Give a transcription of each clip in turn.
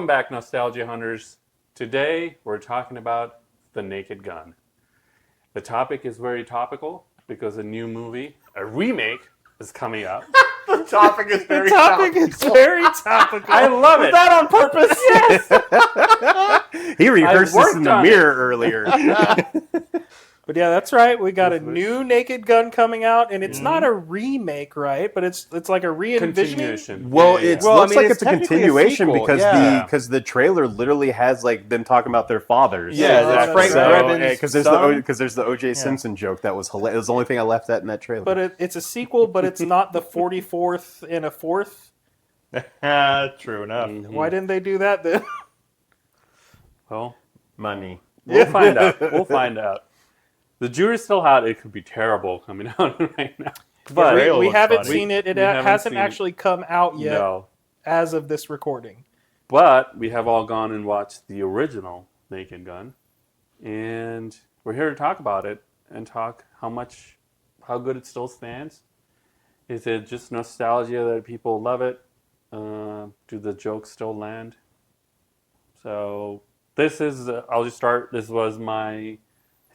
Welcome back, Nostalgia Hunters. Today, we're talking about The Naked Gun. The topic is very topical because a new movie, a remake, is coming up. The topic is very topical. I love it. Was that on purpose? Yes! He rehearsed this in the mirror earlier. But yeah, that's right. We got a new Naked Gun coming out, and it's not a remake, right? But it's like a re-envisioning. Continuation. Well, Yeah. it looks like it's a technically a continuation sequel, because yeah. because the trailer literally has like them talking about their fathers. Yeah, Oh, that's Frank Drebin's because son. there's the O.J. Simpson joke that was hilarious. It was the only thing I left at in that trailer. But it's a sequel, but it's not the 44th and a fourth. True enough. Why didn't they do that then? Well, Money. we'll find out. We'll find out. The jury's still out. It could be terrible coming out right now. But we looks haven't funny. seen it. It We haven't hasn't seen it. actually come out yet no. as of this recording. But we have all gone and watched the original Naked Gun. And we're here to talk about it and talk how good it still stands. Is it just nostalgia that people love it? Do the jokes still land? So this is, I'll just start. This was my, I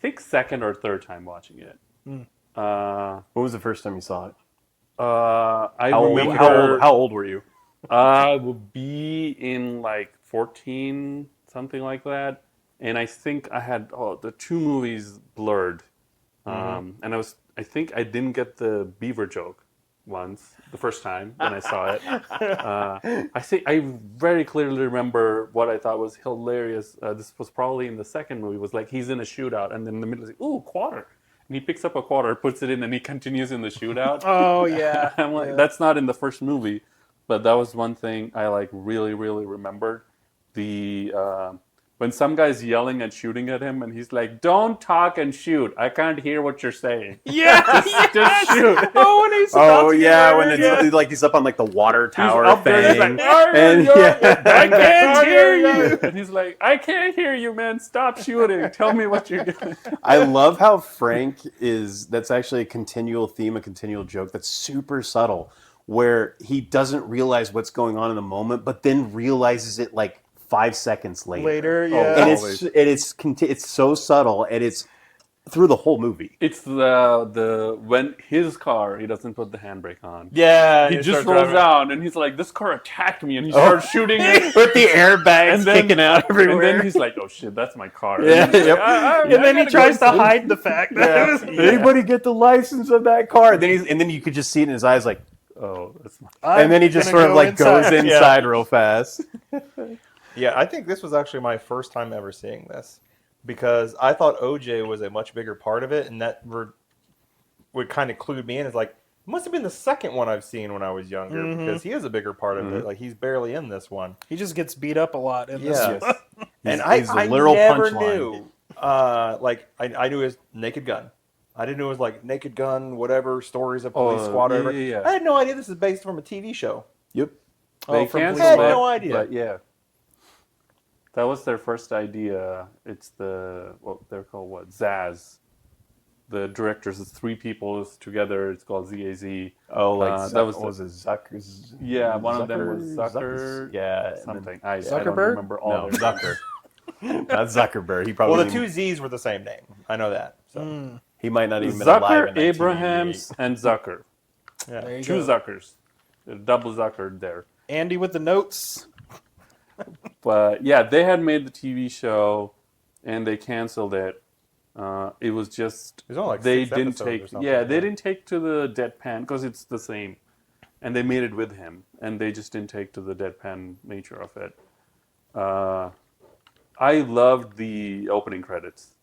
think, second or third time watching it. What was the first time you saw it? I How remember old were you? I would be in like 14, something like that. And I think I had the two movies blurred. And I think I didn't get the beaver joke once, the first time when I saw it. I very clearly remember what I thought was hilarious. This was probably in the second movie, was like he's in a shootout and then in the middle, he's like, ooh, quarter. And he picks up a quarter, puts it in, and he continues in the shootout. Oh, yeah. I'm like, that's not in the first movie, but that was one thing I like really, really remembered. The when some guy's yelling and shooting at him, and he's like, "Don't talk and shoot. I can't hear what you're saying. Yes! Just shoot." Oh, when he's about to get when murdered, it's like he's up on like the water tower up there, he's thing. like, "Arr, And you're- I can't hear you. And he's like, "I can't hear you, man. Stop shooting. Tell me what you're doing." I love how Frank is. That's actually a continual theme, a continual joke that's super subtle, where he doesn't realize what's going on in the moment, but then realizes it like 5 seconds later. yeah. And it's so subtle, and it's through the whole movie. It's the when his car, he doesn't put the handbrake on. Yeah, He you just start rolls driving. down, and he's like, "This car attacked me," and he starts shooting it. With the airbags kicking out And everywhere. then he's like, "Oh shit, that's my car." Yeah, And he's yep. like, And then he gotta tries go to hide the fact that it was... Anybody get the license of that car? And then you could just see it in his eyes, like, Oh, that's my. and then he just sort of like goes inside real fast. Yeah, I think this was actually my first time ever seeing this because I thought OJ was a much bigger part of it, and that would kind of clue me in as like, it must have been the second one I've seen when I was younger because he is a bigger part of it. Like, he's barely in this one. He just gets beat up a lot in this Yeah. one. And He's a I literal never punchline. knew. I knew his Naked Gun. I didn't know it was like Naked Gun, whatever, stories of police squad, whatever. yeah. I had no idea this is based from a TV show. Yep. They from canceled I had it, no idea. But yeah, that was their first idea. It's they're called what? Zaz. The directors, it's three people together. It's called ZAZ. Oh, like that was what was it Zucker? Yeah, one of them was Zucker. Yeah, Something. I don't Zuckerberg? remember all No, their Zucker. Not Zuckerberg. He probably Well, the two Z's were the same name. I know that. So. he might not even been alive Zucker, in 1988. Abrahams, and Zucker. Yeah. There you Two go. Zuckers. A double Zucker there. Andy with the notes. But yeah, they had made the TV show, and they canceled it. It was just It was only like they 6 didn't episodes or take. something, Yeah, they yeah. didn't take to the deadpan because it's the same, and they made it with him, and they just didn't take to the deadpan nature of it. I loved the opening credits.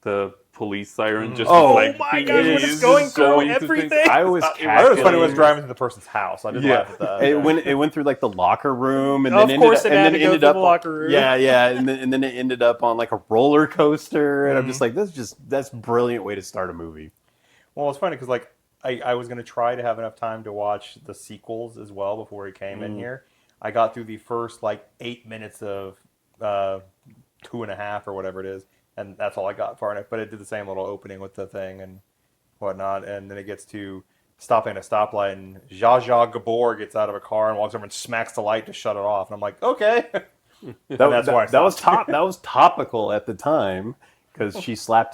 The police siren just Oh like my gosh, we're just is going through to things. everything. I was I thought it was funny when it was cackling. driving to the person's house. I did laugh at that. It went through like the locker room, and Of then course ended, it had and to then go ended through up the locker room. Yeah, and then it ended up on like a roller coaster, and I'm just like, that's a brilliant way to start a movie. Well, it's funny because like I was going to try to have enough time to watch the sequels as well before he came in here. I got through the first like 8 minutes of 2.5 or whatever it is, and that's all I got far enough. But it did the same little opening with the thing and whatnot, and then it gets to stopping at a stoplight, and Zsa Zsa Gabor gets out of a car and walks over and smacks the light to shut it off, and I'm like, okay. that's why I that was stopped. that was topical at the time because she slapped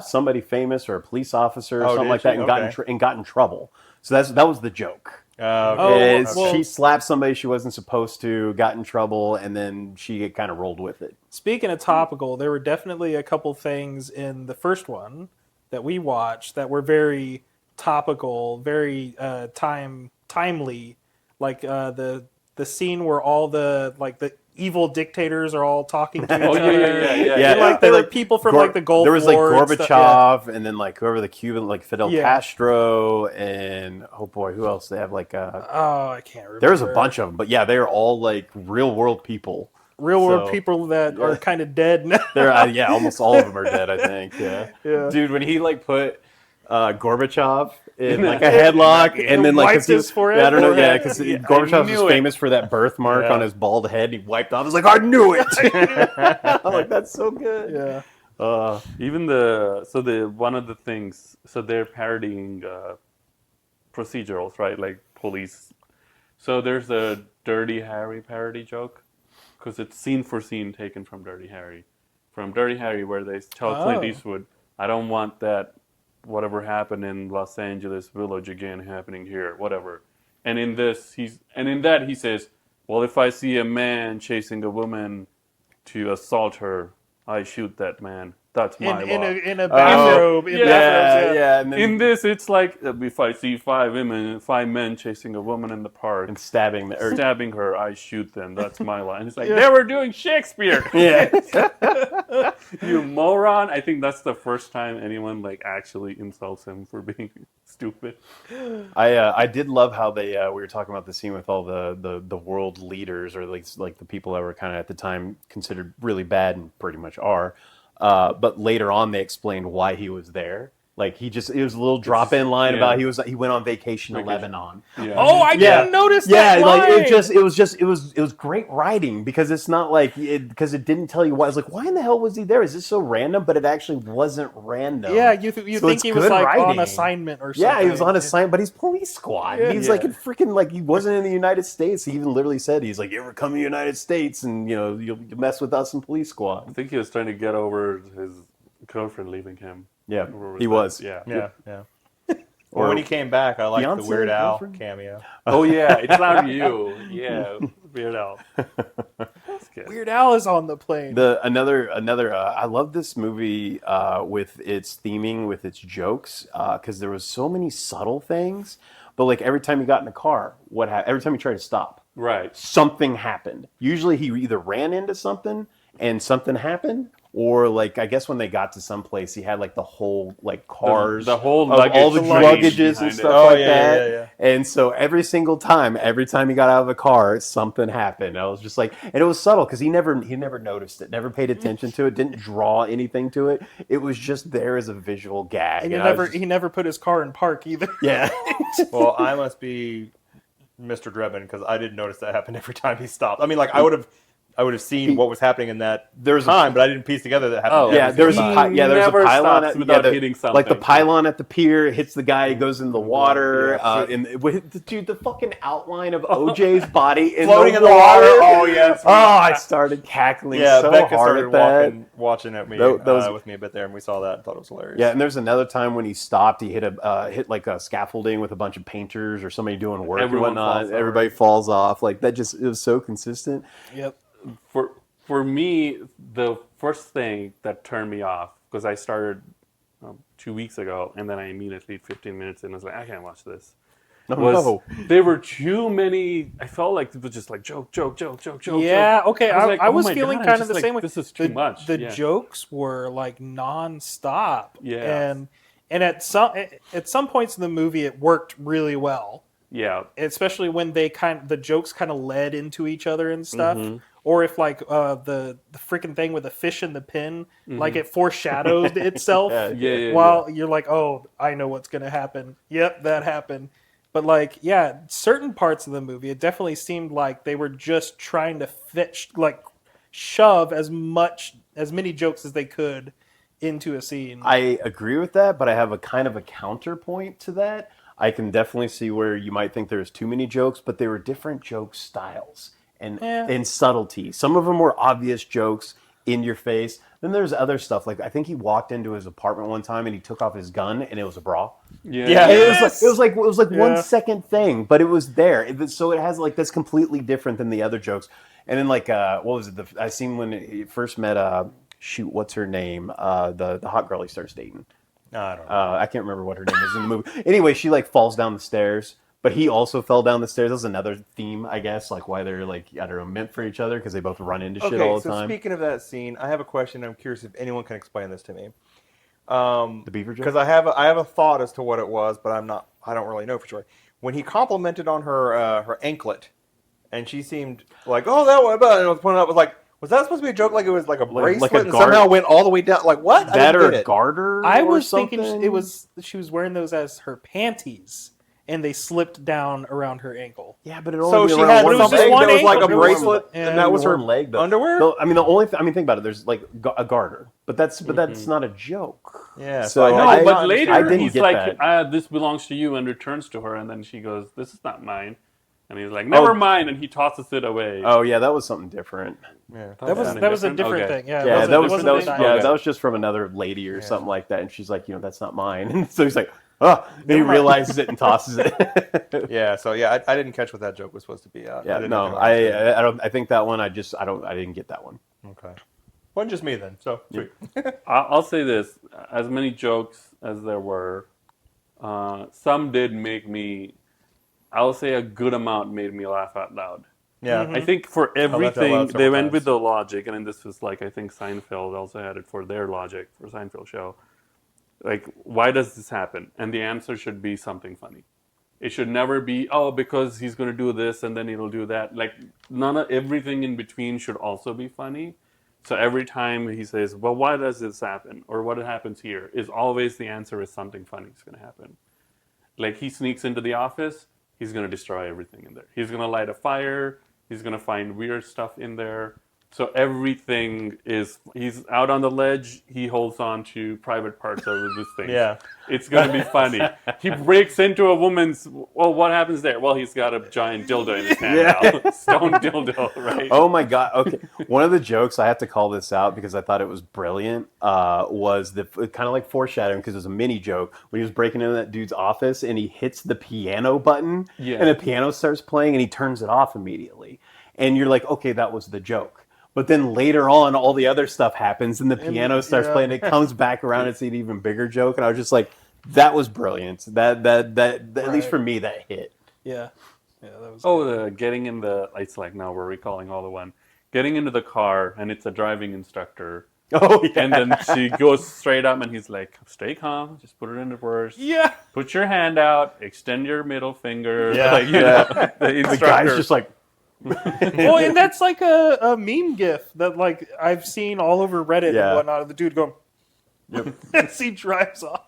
somebody famous or a police officer or Oh, something did like that she? and got in trouble. So that was the joke. Okay. Is well- she slapped somebody she wasn't supposed to, got in trouble, and then she kind of rolled with it. Speaking of topical, there were definitely a couple things in the first one that we watched that were very topical, very timely. Like the scene where all the evil dictators are all talking to each Oh, other. yeah. And, like there were people from like the Gulf There was War like and stuff, yeah. Gorbachev, and then like whoever the Cuban, like Fidel Yeah. Castro, and oh boy, who else? They have like Oh, I can't remember. there was a bunch of them, but yeah, they are all like real world people. real world So, people that are kind of dead now. They're yeah, almost all of them are dead. I think. Yeah. Yeah. Dude, when he like put Gorbachev in like a headlock, and then like 'cause wiped he- his forehead. yeah, I don't know, yeah, because Yeah, Gorbachev I was knew it. famous for that birthmark Yeah. on his bald head. He wiped off. I was like, I knew it. I'm like, that's so good. Yeah. Even one of the things, so they're parodying procedurals, right? Like police. So there's a Dirty Harry parody joke because it's scene for scene taken from Dirty Harry. From Dirty Harry, where they tell Clint Oh. Eastwood, I don't want that whatever happened in Los Angeles Village again happening here, whatever. And in that he says, well, if I see a man chasing a woman to assault her, I shoot that man. That's my law. In a bathrobe. in bathrobes, yeah. And then In this, it's like if I see five men chasing a woman in the park and stabbing the stabbing her, I shoot them. That's my line. It's like they were doing Shakespeare. yeah. You moron! I think that's the first time anyone like actually insults him for being stupid. I did love how they we were talking about the scene with all the world leaders, or at least like the people that were kind of at the time considered really bad and pretty much are. But later on, they explained why he was there. Like it was a little drop-in line yeah. about he went on vacation to Lebanon. Yeah. Oh, I didn't notice that line. Like it was great writing because it's not like because it didn't tell you why. It's like, why in the hell was he there? Is this so random? But it actually wasn't random. Yeah, you So think it's he was good like on writing. assignment or something. Yeah, he was on assignment, but he's police squad. Yeah. He's like a freaking like he wasn't in the United States. He even literally said he's like, you ever come to the United States and you'll mess with us in police I squad. think he was trying to get over his girlfriend leaving him. Yeah, Or he that? was. Yeah. Yeah. Or when he came back, I liked the Fiancé, Weird Al girlfriend? cameo. Oh yeah, it's not you. Yeah, Weird Al. That's good. Weird Al is on the plane. Another I love this movie with its theming, with its jokes, because there was so many subtle things. But like every time he got in the car, every time he tried to stop, Right. something happened. Usually he either ran into something and something happened, or like I guess when they got to some place, he had like the whole like cars, The whole of luggage all the train luggages and behind it. stuff Oh, like yeah, that. yeah. And so every time he got out of the car, something happened. I was just like, and it was subtle because he never noticed it, never paid attention to it, didn't draw anything to it. It was just there as a visual gag. and And I was he never put his car in park either. yeah. Well, I must be Mr. Drebin because I didn't notice that happen every time he stopped. I mean, like I would have seen what was happening in that time, but I didn't piece together that happened. Oh, Yeah, there was He there was a never pylon stops at, without the, hitting like the something. pylon at the pier hits the guy, he goes in the water, Yeah. dude, the fucking outline of OJ's body Floating in in the water. Oh Oh yes. I started cackling Yeah, so Becca hard started at that. watching at me That was- with me a bit there, and we saw that and thought it was hilarious. Yeah, and there's another time when he stopped. He hit like a scaffolding with a bunch of painters or somebody doing work Everyone and whatnot. falls over. Everybody falls off. Like that it was so consistent. Yep. For me, the first thing that turned me off, because I started 2 weeks ago, and then I immediately 15 minutes in, I was like, I can't watch this. No. There were too many. I felt like it was just like joke. Yeah, okay. I like, was oh my feeling God, kind I'm of the just same like, way. this is too much. The Yeah. jokes were like non-stop. Yeah. And at some points in the movie it worked really well. Yeah. Especially when the jokes kind of led into each other and stuff. Mm-hmm. Or if like the freaking thing with the fish in the pin, like Mm-hmm. it foreshadowed itself. Yeah. While you're like, oh, I know what's gonna happen. Yep, that happened. But like, yeah, certain parts of the movie, it definitely seemed like they were just trying to shove as many jokes as they could into a scene. I agree with that, but I have a kind of a counterpoint to that. I can definitely see where you might think there's too many jokes, but they were different joke styles. and subtlety. Some of them were obvious jokes in your face. Then there's other stuff, like I think he walked into his apartment one time and he took off his gun and it was a bra. Yeah. It was like 1 Yeah. second thing, but it was there. So it has like that's completely different than the other jokes. And then like what was it? I seen when he first met shoot, what's her name? The hot girl he starts dating. I don't know. I can't remember what her name is in the movie. Anyway, she like falls down the stairs, but he also fell down the stairs. That was another theme, I guess, like why they're like I don't know meant for each other because they both run into shit all the so time. speaking of that scene, I have a question. I'm curious if anyone can explain this to me. The beaver joke. Because I have a thought as to what it was, but I don't really know for sure. When he complimented on her anklet, and she seemed like, oh, that one, and it was pointed out, was that supposed to be a joke? Like it was like a bracelet a and guard- somehow went all the way down? Like what? I That didn't or get a it. garter? I or was something? thinking she was wearing those as her panties, and they slipped down around her ankle. Yeah, but it So only she around had one just something leg. one that was like a ankle. bracelet, Yeah. and that was her one leg. But, underwear. I mean, think about it. There's like a garter, but that's not a joke. Yeah, So I No, did but not later I didn't he's get like, that. "This belongs to you," and returns to her, and then she goes, "This is not mine," and he's like, "Never mind," and he tosses it away. Oh yeah, that was something different. Yeah. That was a different Okay. thing. Yeah, Yeah, it that was wasn't the dinosaur. that was just from another lady or something like that, and she's like, that's not mine, and so he's like, oh, and he realizes it and tosses it. Yeah, so yeah, I didn't catch what that joke was supposed to be. Yeah, didn't no, know what it was. I don't. I think that one. I didn't get that one. Okay. Wasn't just me then. So sweet. I'll say this: as many jokes as there were, some did make me. I'll say a good amount made me laugh out loud. Yeah. I think for laughed out loud everything they several went times. with the logic, and then this was like I think Seinfeld also had it for their logic for Seinfeld show. Like, why does this happen? And the answer should be something funny. It should never be because he's going to do this and then he'll do that. Like everything in between should also be funny. So every time he says, "Well, why does this happen?" or "What happens here?" is always the answer is something funny is going to happen. Like he sneaks into the office, he's going to destroy everything in there. He's going to light a fire. He's going to find weird stuff in there. So everything he's out on the ledge. He holds on to private parts of this thing. Yeah. It's going to be funny. He breaks into a woman's, what happens there? Well, he's got a giant dildo in his hand now. Stone dildo, right? Oh my god! Okay, one of the jokes I have to call this out because I thought it was brilliant. Was the kind of like foreshadowing because it was a mini joke when he was breaking into that dude's office and he hits the piano button and the piano starts playing and he turns it off immediately, and you're like, okay, that was the joke. But then later on, all the other stuff happens, and the piano starts playing. It comes back around. It's an even bigger joke, and I was just like, "That was brilliant." That at least for me, that hit. Yeah, that was. Oh, getting in the, it's like now we're recalling all the one. Getting into the car, and it's a driving instructor. Oh yeah. And then she goes straight up, and he's like, "Stay calm, just put it in reverse. Yeah. Put your hand out, extend your middle finger." Yeah. Like, you know, the instructor. The guy's just like, Well, and that's like a meme gif that like I've seen all over Reddit Yeah. and whatnot of the dude going as he drives off.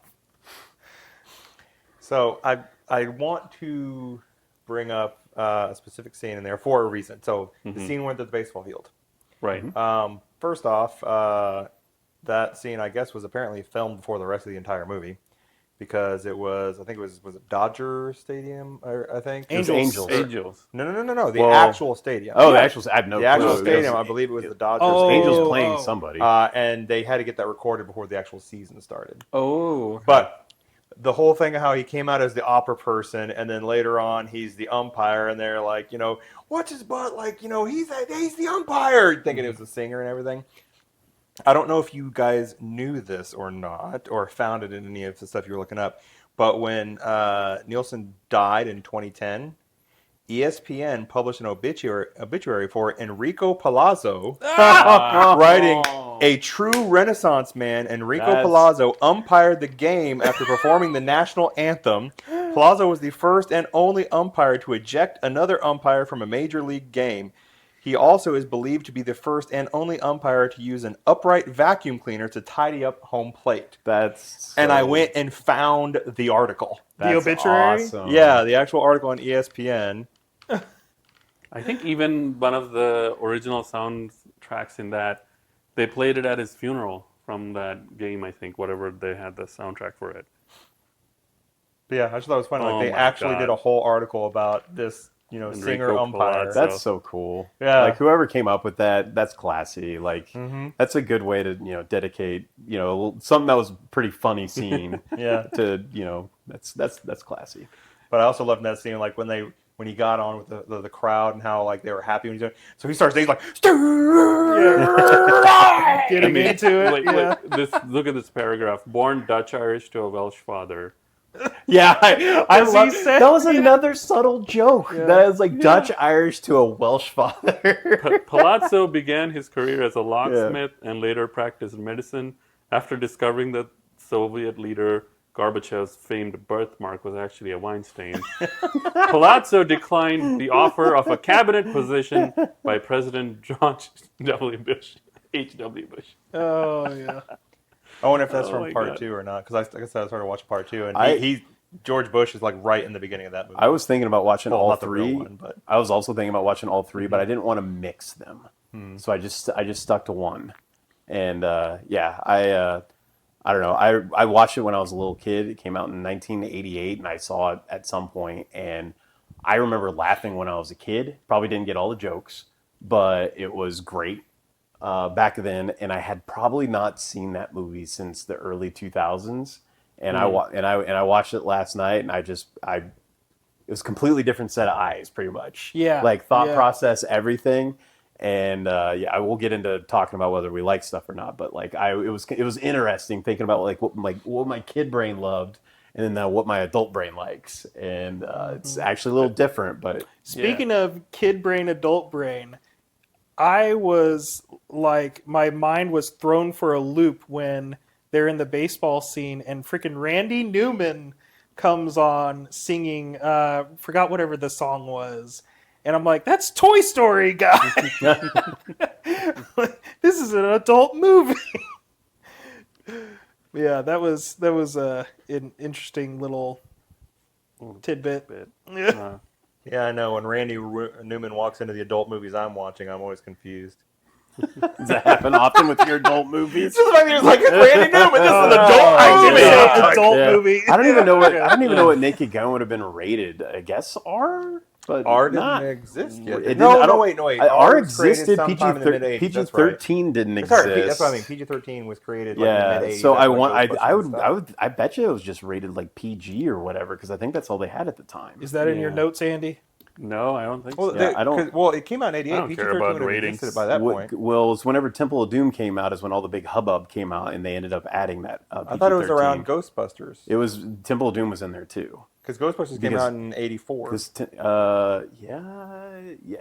So I want to bring up a specific scene in there for a reason. So the scene went to the baseball field. Right. First off, that scene I guess was apparently filmed before the rest of the entire movie because was it Dodger Stadium? I think Angels. Angels. No. The Well, actual stadium. oh, the actual. I have no the actual clue. stadium. I believe it was the Dodger Oh. Stadium. Angels playing somebody. And they had to get that recorded before the actual season started. Oh. Okay. But the whole thing of how he came out as the opera person, and then later on he's the umpire, and they're like, what's his butt like? He's the umpire, thinking it was the singer and everything. I don't know if you guys knew this or not, or found it in any of the stuff you were looking up, but when Nielsen died in 2010, ESPN published an obituary for Enrico Palazzo, writing, "A true Renaissance man, Enrico That's- Palazzo umpired the game after performing the national anthem. Palazzo was the first and only umpire to eject another umpire from a major league game. He also is believed to be the first and only umpire to use an upright vacuum cleaner to tidy up home plate." That's And I went and found the article. The obituary? Awesome. Yeah, the actual article on ESPN. I think even one of the original soundtracks in that, they played it at his funeral from that game, I think, whatever they had the soundtrack for it. But yeah, I just thought it was funny. Oh Like they my actually God. did a whole article about this Enrico singer umpire. Palazzo. That's so cool. Yeah. Like whoever came up with that, that's classy. Like Mm-hmm. that's a good way to, dedicate, something that was a pretty funny scene Yeah. to, that's classy. But I also loved that scene, like when he got on with the crowd and how like they were happy when he's doing. So he starts, he's like, Getting into it. Yeah. Look at this paragraph. Born Dutch Irish to a Welsh father. Yeah, I Does he love say- that was another subtle joke. Yeah. That is like Dutch Irish to a Welsh father. Palazzo began his career as a locksmith and later practiced medicine after discovering that Soviet leader Gorbachev's famed birthmark was actually a wine stain. Palazzo declined the offer of a cabinet position by President George W. Bush. H.W. Bush. Oh yeah. I wonder if that's Oh from my part God. 2 or not, because I guess I started watching part 2, and I- he George Bush is like right in the beginning of that movie. I was thinking about watching Well, all not the real three. one, but- I was also thinking about watching all 3, but I didn't want to mix them, so I just stuck to one. And I don't know. I watched it when I was a little kid. It came out in 1988, and I saw it at some point. And I remember laughing when I was a kid. Probably didn't get all the jokes, but it was great back then. And I had probably not seen that movie since the early 2000s. And I watched it last night, and it was a completely different set of eyes, pretty much. Yeah, like thought yeah. process, everything. And I will get into talking about whether we like stuff or not. But like it was interesting thinking about what my kid brain loved, and then what my adult brain likes. And it's actually a little different. But Speaking of kid brain, adult brain, I was like, my mind was thrown for a loop when they're in the baseball scene and freaking Randy Newman comes on singing, forgot whatever the song was. And I'm like, that's Toy Story, guy. This is an adult movie. Yeah, that was an interesting little tidbit. Yeah. Yeah, I know. When Randy Newman walks into the adult movies I'm watching, I'm always confused. does that happen often with your adult movies? It's like it's Randy Newman. This is an adult activity. activity. Adult Yeah. movie. I don't even know what Naked Gun would have been rated. I guess R, but R didn't not. exist yet. It didn't- No, I don't- wait. R was created existed. sometime in the mid-80s, PG that's right. 13 didn't exist. Sorry, that's what I mean. PG-13 was created like in Yeah, the mid-80s. so That's I when want. Ghostbusters I and stuff. would. I bet you it was just rated like PG or whatever, because I think that's all they had at the time. Is that in your Yeah. notes, Andy? No, I don't think Well, so. Yeah, I don't- Well, it came out in I '88. don't care PG-13 about would have ratings. existed by that point. Well, it's whenever Temple of Doom came out is when all the big hubbub came out, and they ended up adding that. I thought it was around Ghostbusters, It was Temple of Doom was in there too. because Ghostbusters came Because- out in '84.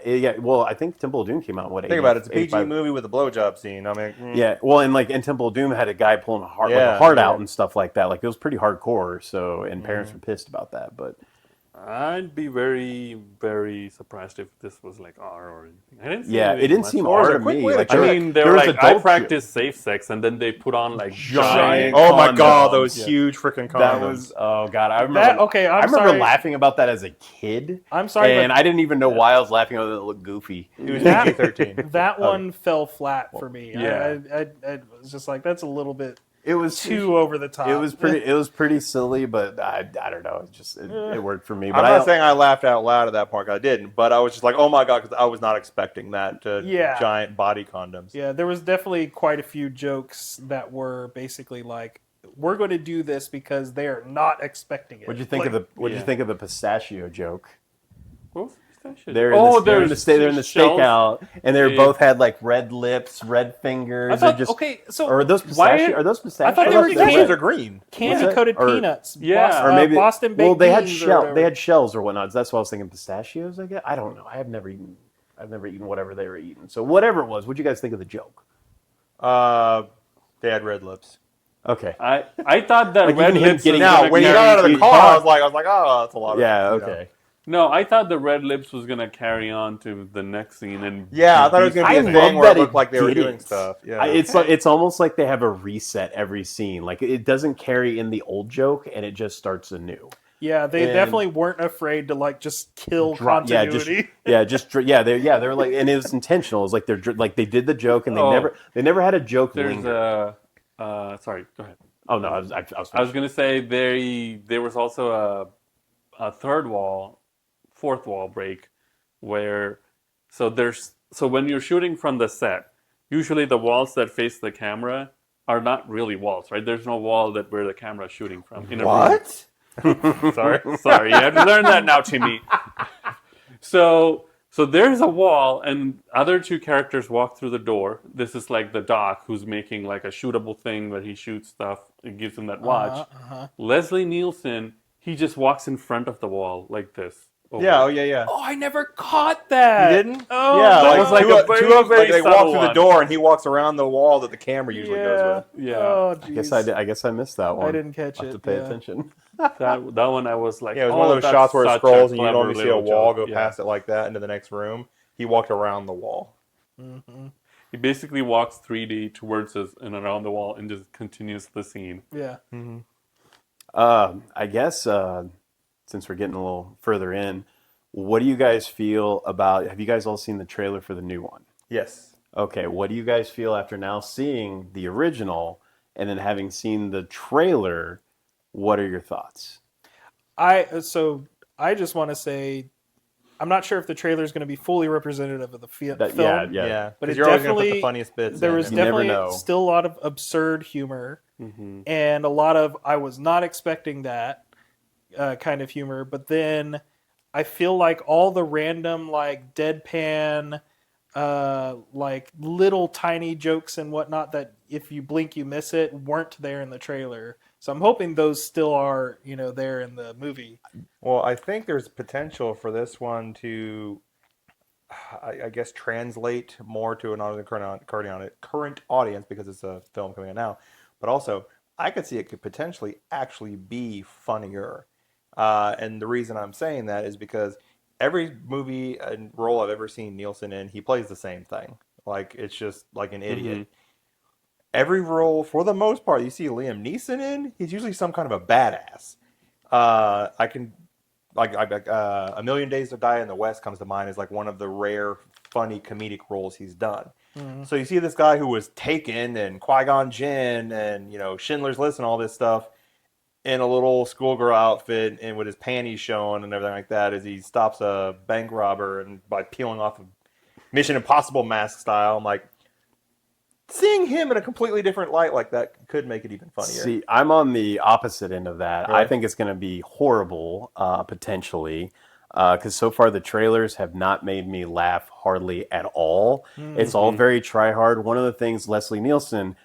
Yeah. Well, I think Temple of Doom came out in what? Think about it. It's a PG 85? movie with a blowjob scene. I mean, Yeah, well, and like in Temple of Doom had a guy pulling a heart, Yeah, a heart yeah. out and stuff like that. Like it was pretty hardcore. So, and parents were pissed about that. But I'd be very, very surprised if this was like R or anything. I didn't see yeah, it anything didn't much seem R. R to quick me. way to Like I check. mean, they there were was like, I adult- practice safe sex, and then they put on like Giant giant. oh my God, condoms. those Yeah. huge freaking condoms. That was god. I remember. That okay? I I'm remember sorry. laughing about that as a kid. I'm sorry, and but I didn't even know why I was laughing. It looked goofy. It was That- PG-13. that one fell flat for me. Yeah. I was just like, that's a little bit It was too over the top. It was pretty. It was pretty silly, but I don't know. It worked for me. But I'm not saying I laughed out loud at that part. I didn't, but I was just like, "Oh my God!" Because I was not expecting that. Yeah. Giant body condoms. Yeah, there was definitely quite a few jokes that were basically like, we're going to do this because they are not expecting it. What'd you think of the What'd you think of the pistachio joke? What was that shit? They're in the, they're in the, there's they're in the shells. stakeout, and they Yeah. both had like red lips, red fingers. I thought, They're just, okay, so or are those why pistachio? Are those pistachios? thought they were Pistachios candy- are green. candy coated Or- peanuts. Yeah. Boston, or maybe Boston baked well, they had beans or shell. whatever. They had shells or whatnot. That's what I was thinking. Pistachios, I guess. I don't know. I've never eaten whatever they were eating. So whatever it was, what'd you guys think of the joke? They had red lips. Okay. I thought that Like, red even him lips. getting was out, gonna Now, when he carry- got out of the you car, thought- I was like, "Oh, that's a lot of." Yeah. you know. Okay. No, I thought the red lips was gonna carry on to the next scene, and Yeah, I thought it was gonna be I a love thing where that it looked like they were didn't. doing stuff. Yeah. It's almost like they have a reset every scene. Like it doesn't carry in the old joke, and it just starts anew. Yeah, they And- definitely weren't afraid to like just kill continuity. They were like, and it was intentional. It was like they did the joke, and they never had a joke there's linger. sorry, go ahead. Oh no, I was gonna say there was also a fourth wall break where so when you're shooting from the set, usually the walls that face the camera are not really walls, right? There's no wall that where the camera is shooting from. In a room. What? Sorry. Sorry, you have to learn that now, Timmy. So there's a wall, and other two characters walk through the door. This is like the doc who's making like a shootable thing where he shoots stuff and gives him that watch. Leslie Nielsen, he just walks in front of the wall like this. over. Yeah. Oh yeah. Yeah. Oh, I never caught that. You didn't? Oh, yeah, that was like two, a very, two of very they walk subtle through the one. door and he walks around the wall that the camera usually goes with. Yeah. Oh, I guess I missed that one. I didn't catch I'll have it. to pay yeah. attention. That one I was like, Yeah, it was one of those that's shots where it such a scrolls and you clever only see a little wall joke. go past it like that into the next room. He walked around the wall. He basically walks 3D towards us and around the wall and just continues the scene. Yeah. I guess since we're getting a little further in, what do you guys feel about? Have you guys all seen the trailer for the new one? Yes. Okay, what do you guys feel after now seeing the original and then having seen the trailer? What are your thoughts? I just want to say, I'm not sure if the trailer is going to be fully representative of the film. Yeah. Yeah. But But it you're always going to put definitely- the funniest bits. There in was it. You never definitely know. still a lot of absurd humor Mm-hmm. and a lot of I was not expecting that kind of humor. But then I feel like all the random like deadpan, like little tiny jokes and whatnot that if you blink you miss it weren't there in the trailer. So I'm hoping those still are there in the movie. Well, I think there's potential for this one to, I guess, translate more to an current audience because it's a film coming out now. But also, I could see it could potentially actually be funnier. And the reason I'm saying that is because every movie and role I've ever seen Nielsen in, he plays the same thing. Like, it's just like an idiot. Every role, for the most part, you see Liam Neeson in, he's usually some kind of a badass. A Million Days to Die in the West comes to mind as like one of the rare funny comedic roles he's done. So you see this guy who was Taken and Qui-Gon Jinn and Schindler's List and all this stuff in a little schoolgirl outfit and with his panties showing and everything like that as he stops a bank robber and by peeling off a Mission Impossible mask style. I'm like, seeing him in a completely different light like that could make it even funnier. See, I'm on the opposite end of that. Really? I think it's going to be horrible, potentially, because so far the trailers have not made me laugh hardly at all. It's all very try-hard. One of the things Leslie Nielsen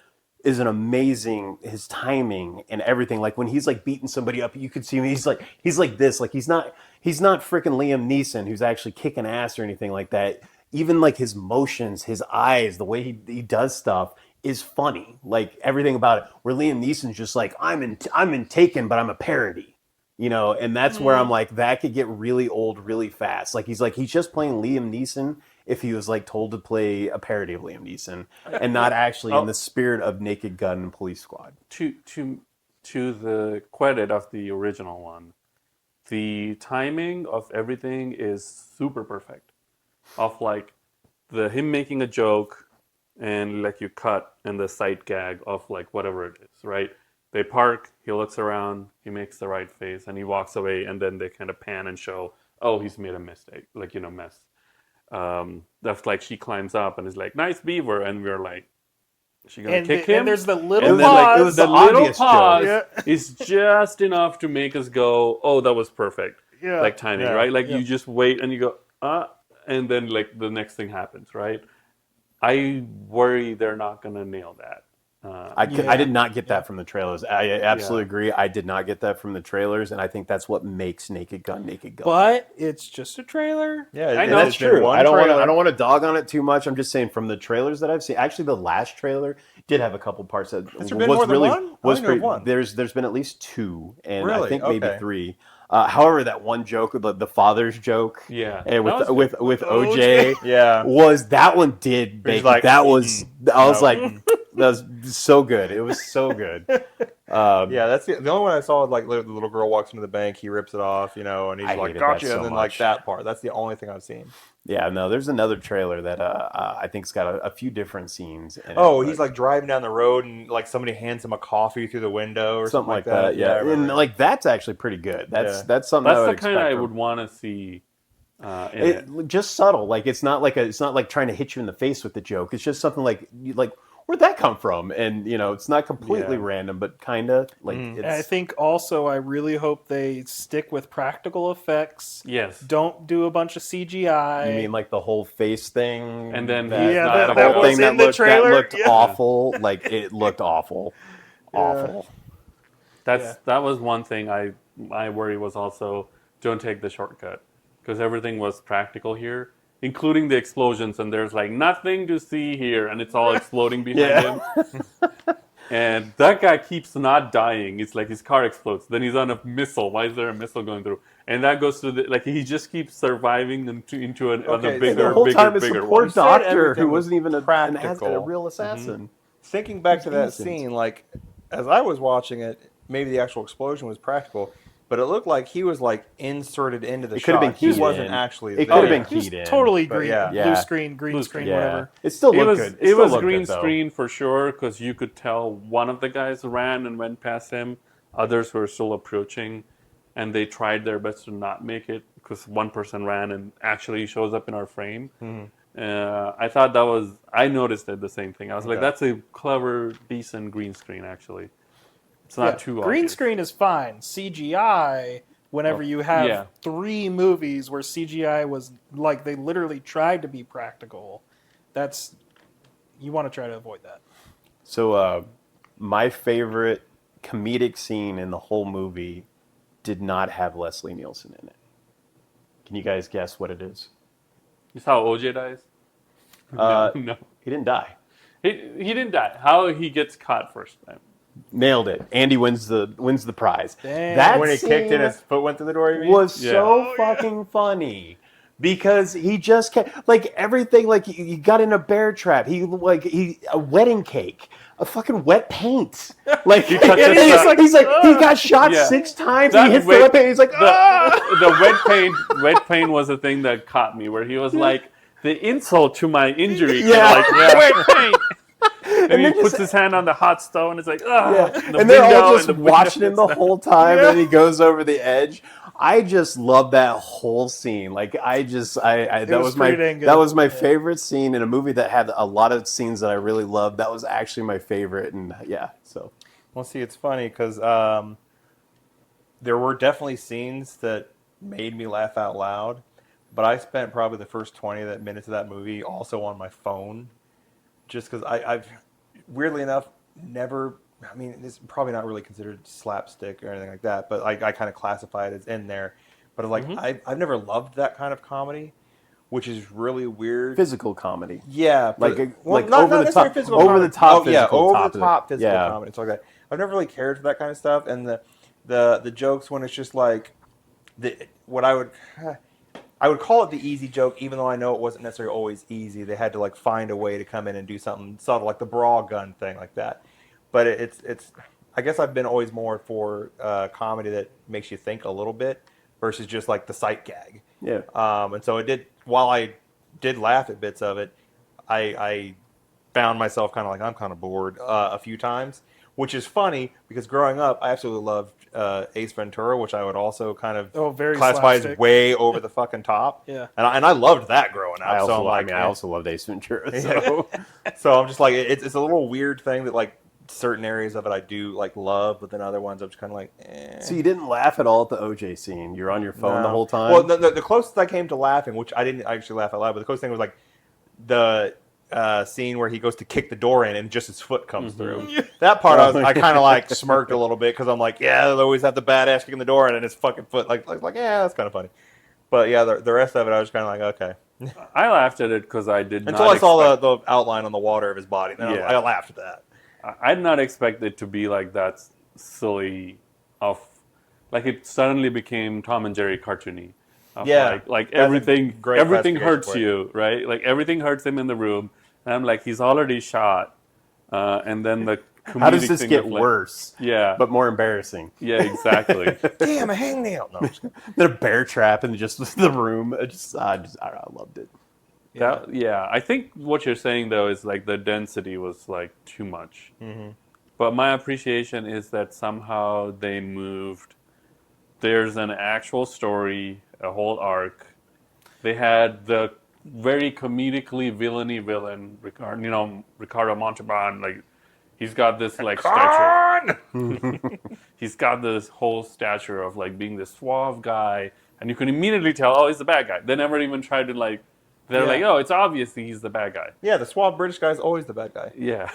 is an amazing, his timing and everything. Like when he's like beating somebody up, you could see him. He's like this. Like he's not freaking Liam Neeson who's actually kicking ass or anything like that. Even like his motions, his eyes, the way he does stuff is funny. Like everything about it. Where Liam Neeson's just like, I'm in Taken, but I'm a parody. And that's where I'm like, that could get really old really fast. Like he's just playing Liam Neeson if he was like told to play a parody of Liam Neeson and not actually in the spirit of Naked Gun and Police Squad. To the credit of the original one, the timing of everything is super perfect. Of like him making a joke and like you cut and the sight gag of like whatever it is, right? They park, he looks around, he makes the right face and he walks away and then they kind of pan and show, oh, he's made a mistake, like, mess. That's like she climbs up and is like, nice beaver, and we're like, is she gonna kick him? And there's the little And then like it was the the little obvious joke. pause Yeah. is just enough to make us go, oh, that was perfect. Yeah. Like timing, Yeah. right? Like you just wait and you go, and then like the next thing happens, right? I worry they're not gonna nail that. I did not get that from the trailers. I absolutely agree. I did not get that from the trailers, and I think that's what makes Naked Gun Naked Gun. But it's just a trailer. Yeah, I and know. it's That's been true. one I don't trailer. want to dog on it too much. I'm just saying from the trailers that I've seen. Actually, the last trailer did have a couple parts that Has there been was more than really one? I was only know pretty. one. There's been at least two, and I Really? think maybe Okay. three. However, that one joke, the father's joke, Yeah. and That with was OJ, Yeah. was that one did make like, that was I was no. like that was so good. It was so good. Yeah, that's the only one I saw. Like the little girl walks into the bank, he rips it off, and he's I like, hated "Gotcha!" that so and then like much. that part. That's the only thing I've seen. Yeah, no, there's another trailer that I think's got a few different scenes. In Oh, it, he's but like driving down the road, and like somebody hands him a coffee through the window or something like that. I Yeah, and remember. like that's actually pretty good. That's Yeah. something I That's would the kind expect I from- would want to see in it. Just subtle. Like it's not like trying to hit you in the face with the joke. It's just something like where'd that come from? And it's not completely Yeah. random, but kind of like And I it's. think also I really hope they stick with practical effects. Yes. Don't do a bunch of CGI. You mean like the whole face thing? And then that, he's Yeah, not that that whole was thing in the trailer? that looked Yeah. awful. Like it looked awful, awful. That was one thing my worry was also don't take the shortcut because everything was practical here, including the explosions, and there's like nothing to see here, and it's all exploding behind him. And that guy keeps not dying. It's like his car explodes. Then he's on a missile. Why is there a missile going through? And that goes to he just keeps surviving into Okay, another so bigger, The whole bigger, time it's bigger the poor one. said doctor everything who was wasn't even a practical. real assassin. Thinking back to that innocent. scene, like as I was watching it, maybe the actual explosion was practical, but it looked like he was like inserted into the It could have shot. been He keyed wasn't in. actually It there. could have been He was keyed in. totally But green, yeah. Yeah. blue screen, green screen, Yeah, whatever. it still It looked was good. it still was looked green good, though. screen for sure because you could tell one of the guys ran and went past him. Others were still approaching, and they tried their best to not make it because one person ran and actually shows up in our frame. I thought that was. I noticed it the same thing. I was like, Okay. that's a clever, decent green screen. Actually, it's not too Green obvious. screen is fine. CGI, whenever you have yeah. 3 movies where CGI was like they literally tried to be practical, that's you want to try to avoid that. So, my favorite comedic scene in the whole movie did not have Leslie Nielsen in it. Can you guys guess what it is? You saw how OJ dies? No. He didn't die. He didn't die. How he gets caught first time. Nailed it. Andy wins the prize. Damn. That When he kicked it, scene his foot went through the door. You mean? was Yeah. so fucking funny because he just kept like everything. Like he got in a bear trap. He a wedding cake. A fucking wet paint. Like He touched and his he's son. like he got shot Yeah. 6 times. That He hits the wet- wet paint. He's like, ah! the wet paint was the thing that caught me, where he was like, the insult to my injury, Yeah. like wet paint. And he then puts just- his hand on the hot stove, and it's like, ah. Yeah. And they're all just watching him the whole time, and he goes over the edge. I just love that whole scene. Like that was pretty dang good. that was my favorite scene in a movie that had a lot of scenes that I really loved. That was actually my favorite, and yeah. So Well, see, it's funny because there were definitely scenes that made me laugh out loud, but I spent probably the first 20 minutes of that movie also on my phone, just because I've weirdly enough never. I mean, it's probably not really considered slapstick or anything like that, but I kind of classify it as in there. But like, I've never loved that kind of comedy, which is really weird. physical comedy. Yeah, Like not over the necessarily top- physical over comedy. the top Oh, yeah, physical over top the of it. top physical Yeah. comedy. It's like that. I've never really cared for that kind of stuff, and the jokes when it's just like I would call it the easy joke, even though I know it wasn't necessarily always easy. They had to like find a way to come in and do something subtle, like the bra gun thing, like that. But it's I guess I've been always more for comedy that makes you think a little bit versus just like the sight gag. Yeah. And so it did. While I did laugh at bits of it, I found myself kind of like I'm kind of bored a few times, which is funny because growing up I absolutely loved Ace Ventura, which I would also kind of Very classify as slapstick. way over the fucking top. Yeah. and I loved that growing up. I also, so I'm like, I also loved Ace Ventura. So. so I'm just like it's a little weird thing that like certain areas of it I do like love, but then other ones I'm just kind of like. Eh. So you didn't laugh at all at the OJ scene. You're on your phone the No. whole time. Well, the closest I came to laughing, which I didn't actually laugh out loud, but the closest thing was like the scene where he goes to kick the door in and just his foot comes through. That part I kind of like smirked a little bit because I'm like, yeah, they'll always have the badass kicking the door in and his fucking foot like yeah, that's kind of funny. But yeah, the rest of it I was kind of like, okay. I laughed at it because I did Until not I saw expect- the outline on the water of his body, then Yeah. I laughed at that. I did not expect it to be like that silly like it suddenly became Tom and Jerry cartoony. Yeah. Like That's a everything great everything classification hurts for it. you, right? Like everything hurts him in the room. And I'm like, he's already shot. And then the How does comedic this thing get of, like, worse? Yeah. But more embarrassing. Yeah, exactly. Damn, a hangnail. No, I'm just kidding. Then a bear trap and just the room. I loved it. Yeah, I think what you're saying though is like the density was like too much. But my appreciation is that somehow they moved. There's an actual story, a whole arc, They had the very comedically villainy villain, Ricardo Montalban. Like, he's got this like stature. He's got this whole stature of like being this suave guy, and you can immediately tell, oh, he's the bad guy. They never even tried to like. They're Yeah. like, oh, it's obvious he's the bad guy. Yeah, the suave British guy is always the bad guy. Yeah.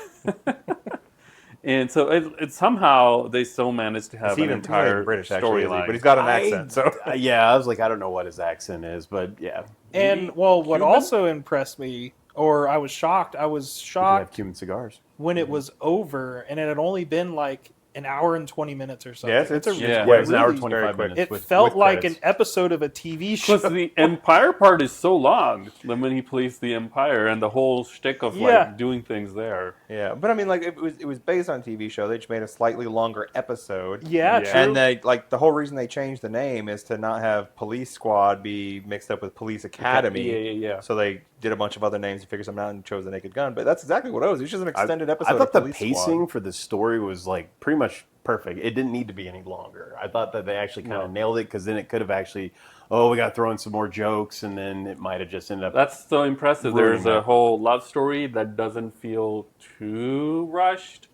And so it somehow they still managed to have an entire British actually, storyline. but he's got an accent. So Yeah, I was like, I don't know what his accent is, but yeah. And well, what Cuban? also impressed me, or I was shocked, We have shocked Cuban cigars. when it was over, and it had only been like an hour and 20 minutes or something. Yes, it's Yeah. Yeah, it was an hour really- and 25 quick. minutes. It felt with like credits. an episode of a TV show. Because the Empire part is so long. Then when he plays the Empire and the whole shtick of Yeah. like doing things there. yeah, but I mean, like it was based on a TV show. They just made a slightly longer episode. Yeah, Yeah. true. And they like the whole reason they changed the name is to not have Police Squad be mixed up with Police Academy. Yeah. So they did a bunch of other names to figure something out and chose the Naked Gun. But that's exactly what it was. It was just an extended episode. I thought of the Police pacing Squad. for the story was like pretty much perfect. It didn't need to be any longer. I thought that they actually kind of nailed it, because then it could have actually, we got to throw in some more jokes, and then it might have just ended up. That's so impressive. Ruining There's a it. whole love story that doesn't feel too rushed.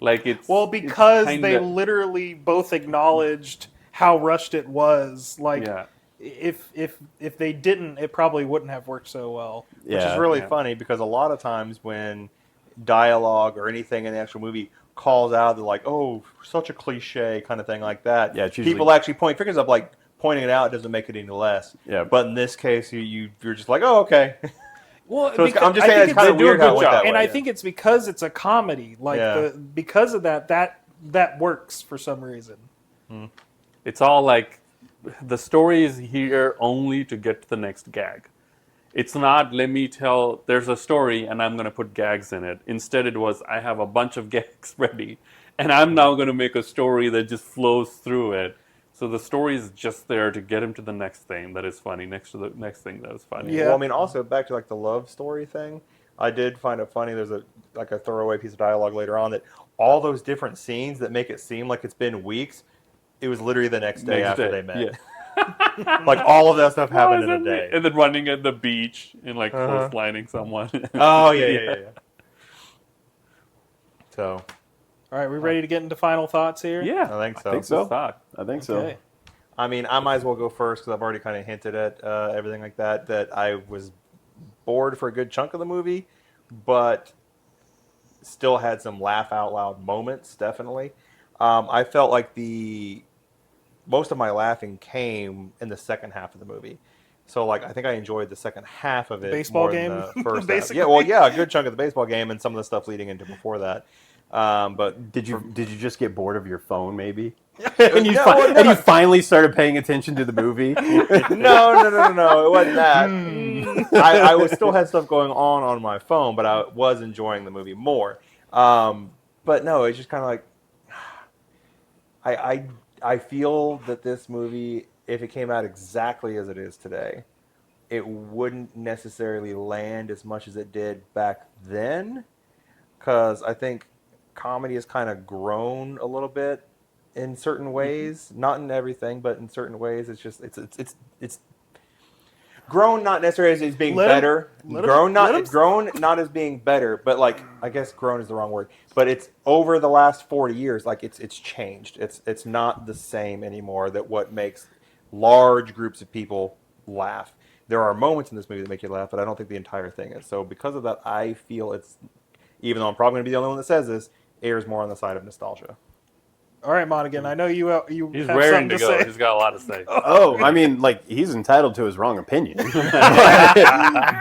Like it's Well, because it's they kinda- literally both acknowledged how rushed it was. Like, Yeah. if they didn't, it probably wouldn't have worked so well. Which is really funny because a lot of times when dialogue or anything in the actual movie calls out, they're like, "Oh, such a cliche," kind of thing like that. Yeah, it's usually- people actually point fingers up, like pointing it out doesn't make it any less. Yeah. But in this case, you're just like, "Oh, okay." Well, So I'm just I saying think it's kind of they do a weird how it good went job. that and way. I think it's because it's a comedy. Like Yeah. because of that works for some reason. It's all like the story is here only to get to the next gag. It's not, let me tell, there's a story and I'm going to put gags in it. Instead, it was, I have a bunch of gags ready and I'm now going to make a story that just flows through it. So the story is just there to get him to the next thing that is funny, next to the next thing that is funny. Yeah. Well, I mean, also back to like the love story thing, I did find it funny. There's a throwaway piece of dialogue later on that all those different scenes that make it seem like it's been weeks, it was literally the next day Next after day, they met. yeah. Like all of that stuff happened in a Isn't it? day. And then running at the beach and like Uh-huh. coastlining someone. Oh yeah. So All right, we ready to get into final thoughts here? Yeah, I think so. I think so. Good thought. I think so. Okay. I mean, I might as well go first because I've already kind of hinted at everything like that. That I was bored for a good chunk of the movie, but still had some laugh out loud moments. Definitely, I felt like most of my laughing came in the second half of the movie. So, like, I think I enjoyed the second half of it baseball more game? than the first half. Basically. Yeah, well, yeah, a good chunk of the baseball game and some of the stuff leading into before that. But Did you just get bored of your phone, maybe? and And you finally started paying attention to the movie? No, it wasn't that. I still had stuff going on my phone, but I was enjoying the movie more. But no, it's just kind of like I feel that this movie, if it came out exactly as it is today, it wouldn't necessarily land as much as it did back then, because I think comedy has kind of grown a little bit in certain ways, not in everything, but in certain ways. It's just it's grown, not necessarily as being better. Grown not as being better, but like, I guess grown is the wrong word. But it's over the last 40 years, like it's changed. It's not the same anymore. That what makes large groups of people laugh. There are moments in this movie that make you laugh, but I don't think the entire thing is. So because of that, I feel it's, even though I'm probably going to be the only one that says this, airs more on the side of nostalgia. All right, Monaghan. I know you He's have raring something to to go. say. He's got a lot to say. Oh, I mean, like, he's entitled to his wrong opinion.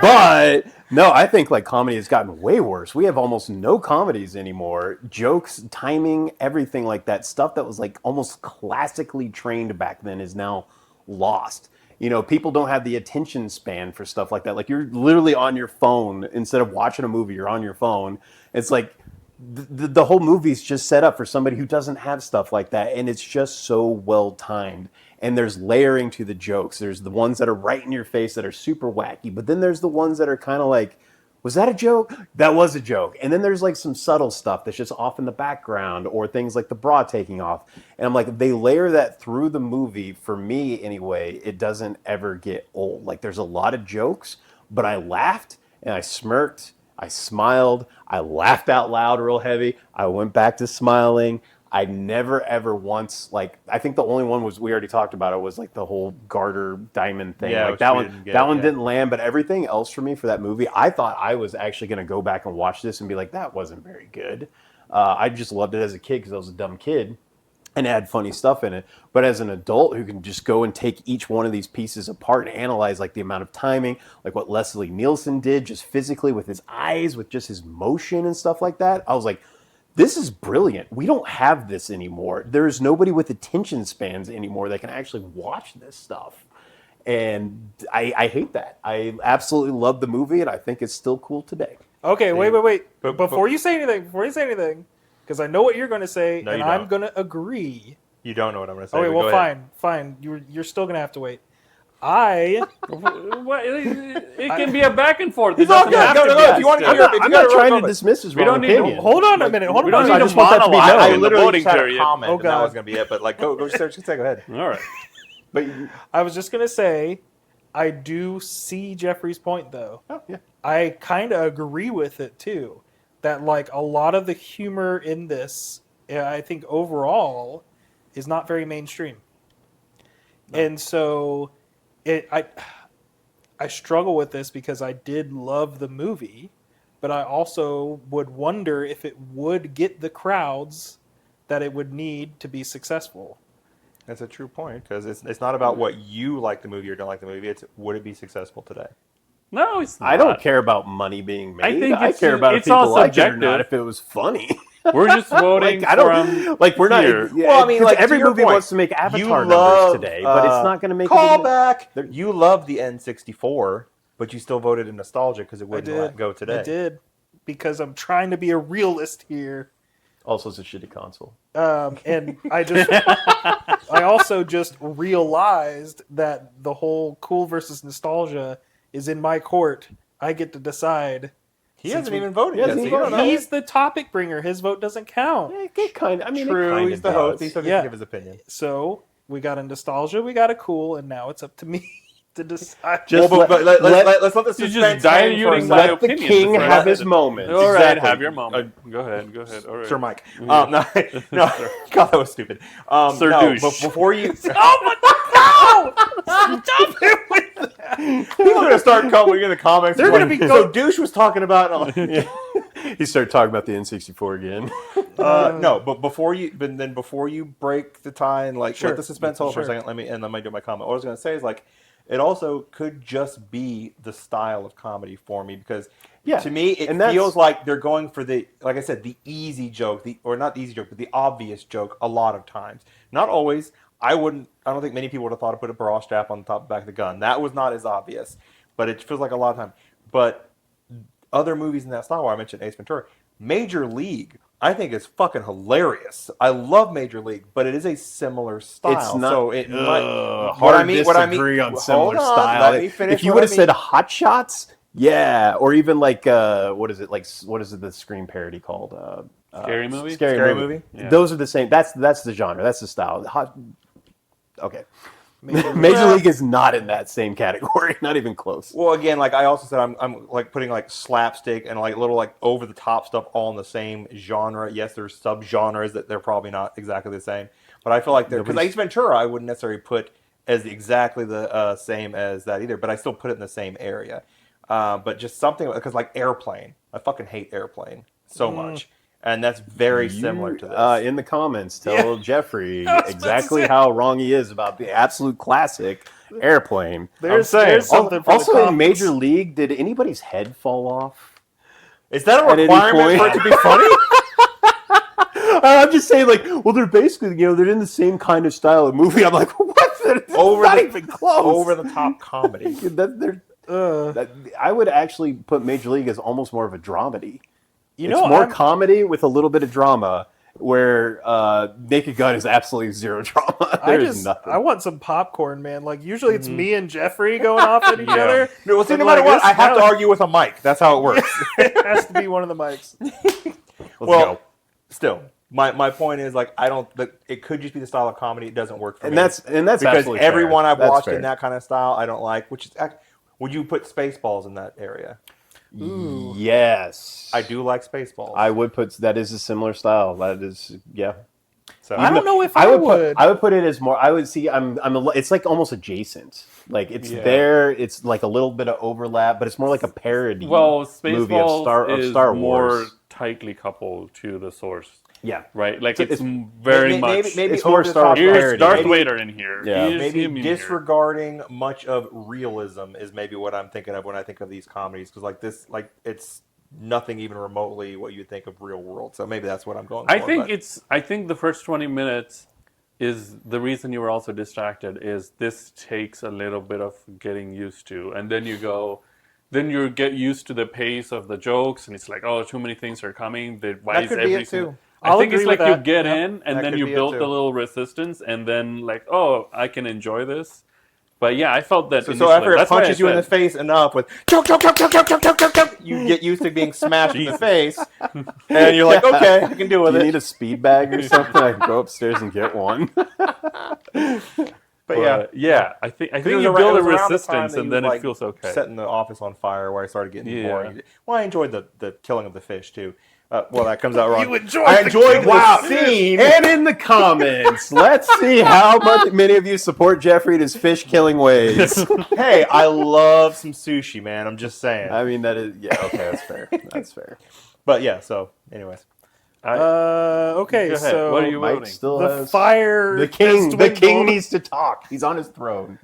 But no, I think like comedy has gotten way worse. We have almost no comedies anymore. Jokes, timing, everything like that. Stuff that was like almost classically trained back then is now lost. You know, people don't have the attention span for stuff like that. Like, you're literally on your phone instead of watching a movie. You're on your phone. It's like the whole movie's just set up for somebody who doesn't have stuff like that, and it's just so well timed. And there's layering to the jokes. There's the ones that are right in your face that are super wacky, but then there's the ones that are kind of like Was that a joke? That was a joke. And then there's like some subtle stuff that's just off in the background, or things like the bra taking off. And I'm like, they layer that through the movie. For me, anyway, it doesn't ever get old. Like, there's a lot of jokes, but I laughed and I smirked. I smiled. I laughed out loud real heavy. I went back to smiling. I never ever once, like, I think the only one was, we already talked about it, was like the whole garter diamond thing. Yeah, like which that we one, didn't get, that one yeah. didn't land, but everything else for me for that movie, I thought I was actually going to go back and watch this and be like, that wasn't very good. I just loved it as a kid because I was a dumb kid and it had funny stuff in it. But as an adult who can just go and take each one of these pieces apart and analyze like the amount of timing, like what Leslie Nielsen did just physically with his eyes, with just his motion and stuff like that, I was like, this is brilliant. We don't have this anymore. There's nobody with attention spans anymore that can actually watch this stuff. And I hate that. I absolutely love the movie, and I think it's still cool today. Okay, wait. But- before you say anything, because I know what you're going to say, No, and you I'm don't. going to agree. You don't know what I'm going to say. Okay, but well, go ahead. fine. You're still going to have to wait. I What- it can be a back and forth. He's It all doesn't good. have Go, to go, be go. If you want to still. hear it, if I'm you got not a trying real to dismiss his We wrong don't need to- opinion. hold on a minute. Hold we on. don't I need just to want that to be monologue known. I in the literally voting just had a period. comment, Oh, and that God. was going to be it. But like, go, just say, go ahead. All right. But I was just going to say, I do see Jeffrey's point, though. oh, yeah. I kind of agree with it, too. That, like, a lot of the humor in this, I think overall, is not very mainstream. And so, I struggle with this because I did love the movie, but I also would wonder if it would get the crowds that it would need to be successful. That's a true point, because it's not about what you like the movie or don't like the movie. It's would it be successful today? No, it's not. I don't care about money being made. I think I it's care about if it's all people like it or subjective. not, if it was funny. We're just voting Like, I don't from like. We're not. here. Yeah, Well, I mean, 'cause like, to every your movie point, wants to make Avatar you numbers love, today, but it's not going to make call it. back. You love the N64, but you still voted in nostalgia because it I wouldn't did. let go today. I did. Because I'm trying to be a realist here. Also, it's a shitty console. And I also just realized that the whole cool versus nostalgia is in my court. I get to decide. He Since hasn't we- even voted He yet. hasn't So even you don't voted. know. He's the topic bringer. His vote doesn't count. It kind of. I mean, True. it kind He's of the host. does. He still gets Yeah. to give his opinion. So we got a nostalgia, we got a cool, and now it's up to me to decide. Just Well, but let's let the You're just suspense hang for a diluting my second. let the opinion king before have I- his moment. All right, Exactly. have your moment. Go ahead. All right. Sir Mike. No, no. God, that was stupid. Sir no, Douche. but before you, Oh my no! Stop it with that! people are gonna start coming in the comments. They're like, gonna be so douche was talking about. And I'm like, He started talking about the N64 again. no, but before you break the tie and like Sure. let the suspense hold for a Sure. second. Let me do my comment. What I was gonna say is like, it also could just be the style of comedy for me because. Yeah, To me, it and that's- feels like they're going for like I said, the easy joke, or not the easy joke, but the obvious joke a lot of times. Not always. I don't think many people would have thought to put a bra strap on the top back of the gun. That was not as obvious, but it feels like a lot of time. But other movies in that style, where I mentioned Ace Ventura, Major League, I think is fucking hilarious. I love Major League, but it is a similar style. It's not. So it Hard disagree on similar hold on, style. let me finish If you what would I have said mean. Hot Shots, yeah, or even like what is it like? What is it? The Scream parody called? Scary movie? Scary Movie? movie. Yeah. Those are the same. That's the genre. That's the style. Okay. Major Major League is not in that same category. Not even close. Well, again, like I also said, I'm like putting like slapstick and like little like over the top stuff all in the same genre. Yes, there's subgenres that they're probably not exactly the same, but I feel like they're because Ace Ventura I wouldn't necessarily put as exactly the same as that either, but I still put it in the same area. But just something because like Airplane, I fucking hate Airplane so much, and that's very similar to this. In the comments, tell Jeffrey I was about to exactly say. how wrong he is about the absolute classic Airplane. There's saying. something for Also the in comments. Major League, did anybody's head fall off? Is that a At any requirement for it point- to be funny? I'm just saying, like, well, they're basically, they're in the same kind of style of movie. I'm like, what? That's not even close. over the top comedy. I would actually put Major League as almost more of a dramedy. You It's know, more I'm- comedy with a little bit of drama, where Naked Gun is absolutely zero drama. There's nothing. I want some popcorn, man. Like usually it's me and Jeffrey going off at each other. No, see, But no matter like what, this- I have to that- argue with a mic. That's how it works. It has to be one of the mics. Let's well, go. still, my point is like I don't. It could just be the style of comedy. It doesn't work for And me. that's because absolutely everyone fair. I've That's watched fair. in that kind of style, I don't like. Which is, would you put Spaceballs in that area? Ooh. Yes, I do like Spaceballs. I would put that is a similar style. That is, yeah. So I don't know if I would. I would put it as more. I would see. It's like almost adjacent. Like it's Yeah. there. It's like a little bit of overlap, but it's more like a parody. Well, movie of Spaceballs is Star more Wars. tightly coupled to the source, Yeah, right? Like So it's it's- very much. maybe it's more over the Star top Wars Here's parody. Darth maybe- Vader in here. Yeah. Here's Maybe him in here. disregarding much of realism is maybe what I'm thinking of when I think of these comedies because like this, like it's nothing even remotely what you think of real world. So maybe that's what I'm going for. I think the first 20 minutes is the reason you were also distracted is this takes a little bit of getting used to, and then you get used to the pace of the jokes, and it's like, oh, too many things are coming. Why That is could be every it, single- too. I I'll think it's agree like with you that. get Yep. in, and That then could you be it, build too. the little resistance, and then like, oh, I can enjoy this. But yeah, I felt that. So initially. after it That's why I punches you in the said- face enough with choke, choke, choke, choke, choke, choke, choke, choke, choke, you get used to being smashed in the face, and you're like, okay, I can deal with Do you it. need a speed bag or something? I can go upstairs and get one. But yeah, yeah, I think It you was build a around the time resistance, that and you then was, it feels okay. Setting the office on fire, where I started getting Yeah. boring. Well, I enjoyed the killing of the fish too. Well, that comes out wrong. You enjoyed I the enjoyed killing the of the scene. And in the comments, let's see how many of you support Jeffrey in his fish killing ways. Hey, I love some sushi, man. I'm just saying. I mean, that is okay. That's fair. That's fair. But yeah. So, anyways, Okay, Go ahead. so What are you Mike voting? still the has fire. the king. has The king dwindled. needs to talk. He's on his throne.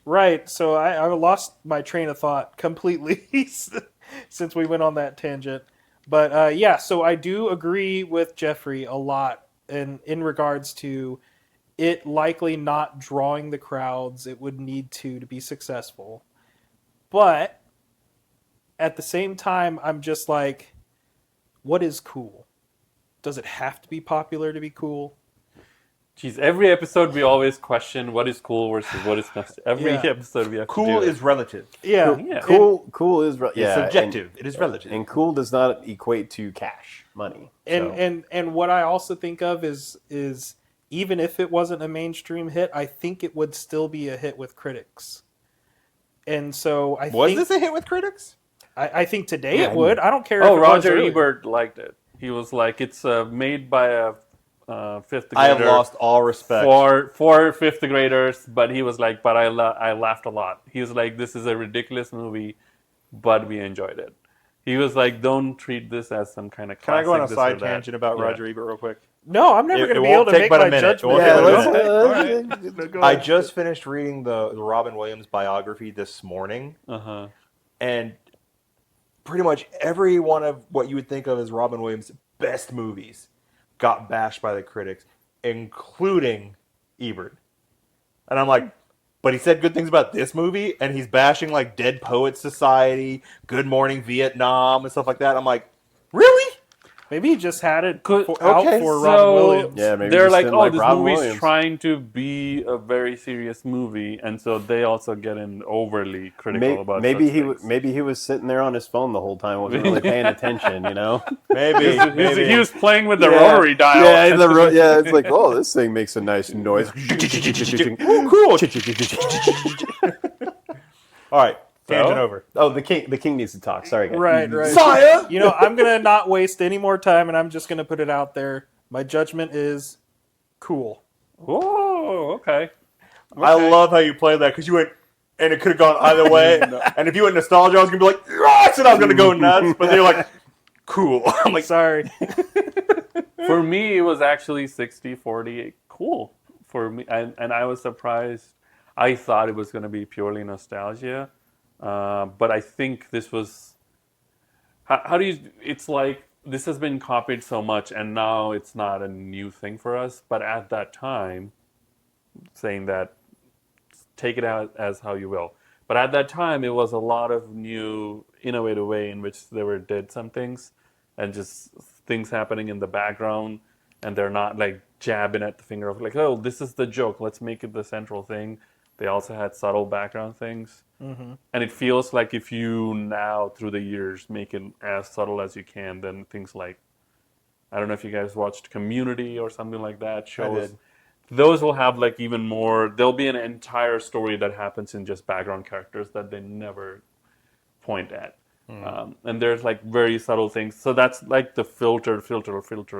Right. So I lost my train of thought completely since we went on that tangent. But yeah, so I do agree with Jeffrey a lot in regards to it likely not drawing the crowds it would need to be successful. But at the same time, I'm just like, what is cool? Does it have to be popular to be cool? Jeez, every episode we always question what is cool versus what is not. Every Yeah. episode we have to cool do is relative. Yeah. Yeah. Cool is It's yeah, subjective. It is relative. and cool does not equate to cash money. So. And what I also think of is even if it wasn't a mainstream hit, I think it would still be a hit with critics. And so I Was think this a hit with critics? I think today Yeah, it would. I don't care. Oh, if it was Roger earlier. Ebert liked it. He was like, it's made by a fifth I grader. have lost all respect. for fifth graders, but he was like, but I laughed a lot. He was like, this is a ridiculous movie, but we enjoyed it. He was like, don't treat this as some kind of Can I classic. go on a this side or that. tangent about Yeah. Roger Ebert real quick? No, I'm never It- going to it be able won't to take make but a my minute. It judgment. won't Yeah, take but a let's, minute. Go I ahead. just finished reading the Robin Williams biography this morning, Uh-huh. and pretty much every one of what you would think of as Robin Williams' best movies got bashed by the critics, including Ebert. And I'm like, but he said good things about this movie, and he's bashing like Dead Poets Society, Good Morning Vietnam, and stuff like that. I'm like, really? Maybe he just had it Could- out okay, for so- Robin Williams. Yeah, maybe They're just like, didn't oh, this Robin movie's Williams. trying to be a very serious movie, and so they also get in overly critical about Maybe such he things. maybe he was sitting there on his phone the whole time, wasn't really paying attention. You know. Maybe. maybe. He was playing with the rotary dial. Yeah, it's like, oh, this thing makes a nice noise. Ooh, cool. All right, tangent over. Oh, the king needs to talk. Sorry, guys. Right. Sire! You know, I'm going to not waste any more time, and I'm just going to put it out there. My judgment is cool. Oh, okay. I love how you played that because you went, and it could have gone either way. And if you went nostalgia, I was gonna be like, I said I was gonna go nuts, but they're like, cool. I'm like, Sorry. For me, it was actually 60-40 cool for me, and I was surprised. I thought it was going to be purely nostalgia, but I think this was. How do you? It's like this has been copied so much, and now it's not a new thing for us. But at that time, saying that, take it out as how you will. But at that time, it was a lot of new, innovative way in which they did some things, and just things happening in the background, and they're not like jabbing at the finger of like, oh, this is the joke, let's make it the central thing. They also had subtle background things. And it feels like if you now, through the years, make it as subtle as you can, then things like, I don't know if you guys watched Community or something like that, shows. did. Those will have like even more, there'll be an entire story that happens in just background characters that they never point at. And there's like very subtle things. So that's like the filter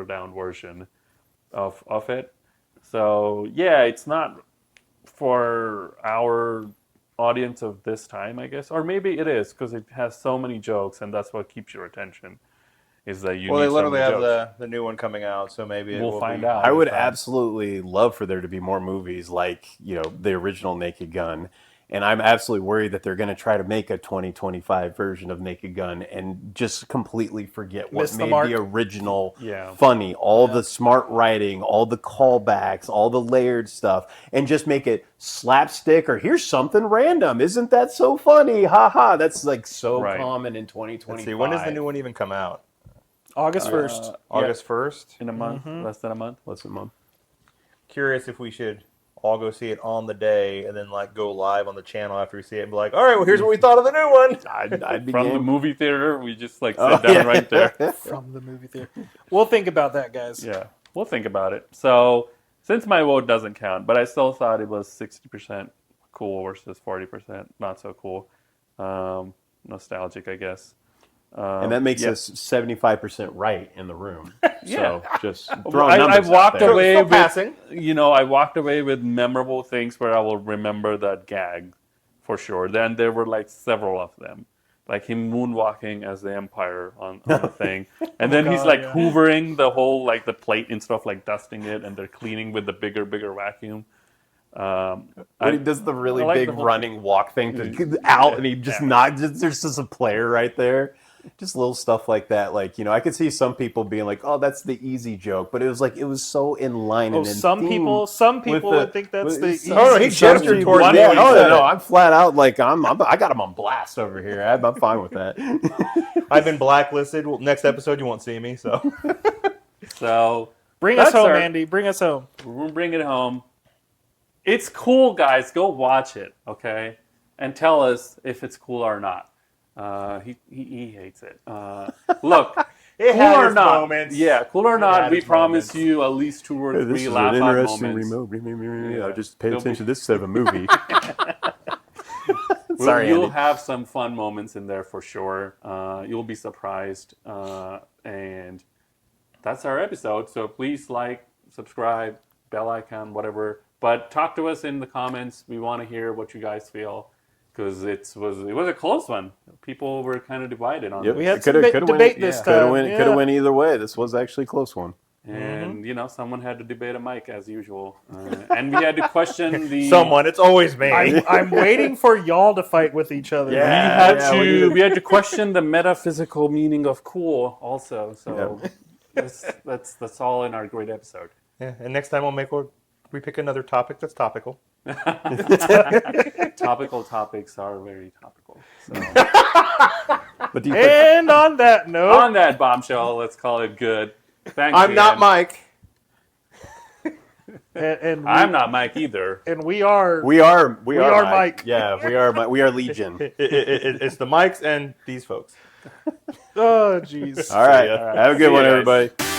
down version of it. So yeah, it's not for our audience of this time, I guess, or maybe it is because it has so many jokes, and that's what keeps your attention. Is that you? Well, need they literally some have jokes. the new one coming out, so maybe it We'll will find be- out. I would Fine. absolutely love for there to be more movies like, the original Naked Gun. And I'm absolutely worried that they're going to try to make a 2025 version of Naked Gun and just completely forget what Miss the made mark. the original Yeah. funny. All the smart writing, all the callbacks, all the layered stuff, and just make it slapstick or here's something random. Isn't that so funny? Ha ha. That's like so Right. common in 2025. Let's see, when does the new one even come out? August 1st. August 1st? In a month, less than a month. Less than a month. Curious if we should all go see it on the day and then like go live on the channel after we see it and be like, all right, well, here's what we thought of the new one. I'd be From the game. movie theater, we just like sit Oh, down yeah. right there. From the movie theater. We'll think about that, guys. Yeah, we'll think about it. So, since my vote doesn't count, but I still thought it was 60% cool versus 40% not so cool. Nostalgic, I guess. And that makes yeah. us 75% right in the room. So just I throwing numbers out walked there. away Still with, passing. I walked away with memorable things where I will remember that gag for sure. Then there were like several of them. Like him moonwalking as the Empire on the thing. And then he's God, like yeah. hoovering the whole, like the plate instead of like dusting it, and they're cleaning with the bigger vacuum. When he does the really I like big the whole- running walk thing to out, and he just not. There's just a player right there. Just little stuff like that. Like I could see some people being like, "Oh, that's the easy joke," but it was so in line. Oh, and in some theme people with would think that's with the some- easy Oh, no, he some gestured people- towards me yeah, when he oh said no, it. I'm flat out like I got him on blast over here. I'm fine with that. I've been blacklisted. Well, next episode, you won't see me, so. So Bring us that's home, our- Andy. Bring us home. we'll bring it home. It's cool, guys. Go watch it, okay? And tell us if it's cool or not. He hates it. Look, It cool had or its not. moments. Yeah, cool or It not, had we its promise moments. you at least 2 or 3 This is an laugh out interesting moments. remote. Yeah. Just pay There'll be- attention to this instead of a movie. Well, Sorry, you'll Andy. have some fun moments in there for sure. You'll be surprised. And that's our episode. So please like, subscribe, bell icon, whatever. But talk to us in the comments. We want to hear what you guys feel. Because it was a close one. People were kind of divided on Yep. it. We had It some coulda- debate coulda went- this yeah. time. Could have went either way. This was actually a close one. And, someone had to debate a mic as usual. And we had to question the... Someone, it's always me. I'm waiting for y'all to fight with each other. Yeah. We had to question the metaphysical meaning of cool also. So that's all in our great episode. Yeah, and next time we pick another topic that's topical. Topical topics are very topical. So But do you And on that note, on that bombshell, let's call it good. Thanks. I'm not Ian. Mike. I'm not Mike either. and we are. we are Mike. Yeah, we are. We are Legion. It's the Mikes and these folks. Oh, jeez. All right. ya. Have a good See one, you guys. everybody.